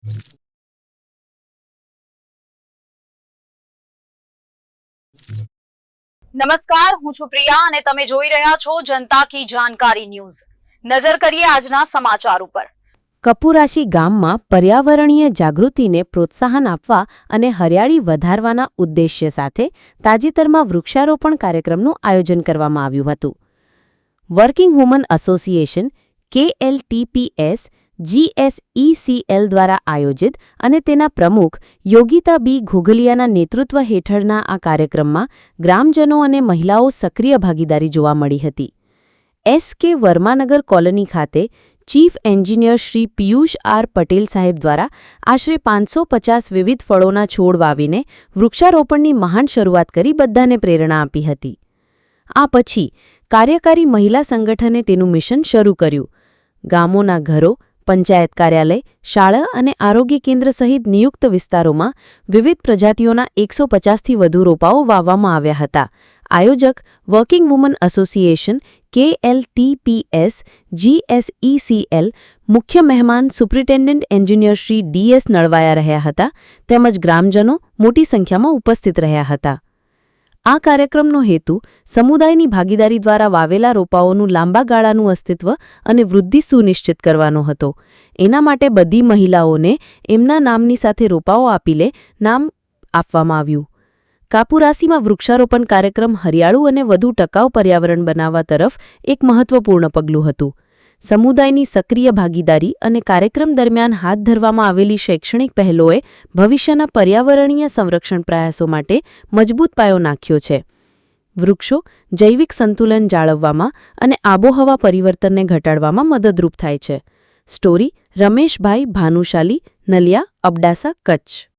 નમસ્કાર, હું છું પ્રિયા અને તમે જોઈ રહ્યા છો જનતા કી જાણકારી ન્યૂઝ। નજર કરીએ આજના સમાચાર ઉપર। કપુરાશી ગામમાં પર્યાવરણીય જાગૃતિને પ્રોત્સાહન આપવા અને હરિયાળી વધારવાના ઉદ્દેશ્ય સાથે તાજેતરમાં વૃક્ષારોપણ કાર્યક્રમનું આયોજન કરવામાં આવ્યું હતું। Working woman association KLTPS GSECL દ્વારા આયોજિત અને તેના પ્રમુખ યોગિતા બી ઘુઘલિયાના નેતૃત્વ હેઠળના આ કાર્યક્રમમાં ગ્રામજનો અને મહિલાઓ સક્રિય ભાગીદારી જોવા મળી હતી। SK વર્માનગર કોલોની ખાતે chief engineer Shri Piyush R Patel સાહેબ દ્વારા આશરે 550 વિવિધ ફળોના છોડ વાવીને વૃક્ષારોપણની મહાન શરૂઆત કરી બધાને પ્રેરણા આપી હતી। આ પછી કાર્યકારી મહિલા સંગઠને તેનું મિશન શરૂ કર્યું। ગામોના ઘરો, પંચાયત કાર્યાલય, શાળા અને આરોગ્ય કેન્દ્ર સહિત નિયુક્ત વિસ્તારોમાં વિવિધ પ્રજાતિઓના 150થી વધુ રોપાઓ વાવવામાં આવ્યા હતા। આયોજક working woman association KLTPS GSECL મુખ્ય મહેમાન સુપ્રિન્ટેન્ડન્ટ એન્જિનિયર શ્રી DS નળવાયા રહ્યા હતા તેમજ ગ્રામજનો મોટી સંખ્યામાં ઉપસ્થિત રહ્યા હતા। આ કાર્યક્રમનો હેતુ સમુદાયની ભાગીદારી દ્વારા વાવેલા રોપાઓનું લાંબા ગાળાનું અસ્તિત્વ અને વૃદ્ધિ સુનિશ્ચિત કરવાનો હતો। એના માટે બધી મહિલાઓને એમના નામની સાથે રોપાઓ આપીને નામ આપવામાં આવ્યું। કાપુરાસીમાં વૃક્ષારોપણ કાર્યક્રમ હરિયાળું અને વધુ ટકાઉ પર્યાવરણ બનાવવા તરફ એક મહત્વપૂર્ણ પગલું હતું। સમુદાયની સક્રિય ભાગીદારી અને કાર્યક્રમ દરમિયાન હાથ ધરવામાં આવેલી શૈક્ષણિક પહેલોએ ભવિષ્યના પર્યાવરણીય સંરક્ષણ પ્રયાસો માટે મજબૂત પાયો નાખ્યો છે। વૃક્ષો જૈવિક સંતુલન જાળવવામાં અને આબોહવા પરિવર્તનને ઘટાડવામાં મદદરૂપ થાય છે। સ્ટોરી રમેશભાઈ ભાનુશાલી, નલિયા, અબડાસા, કચ્છ।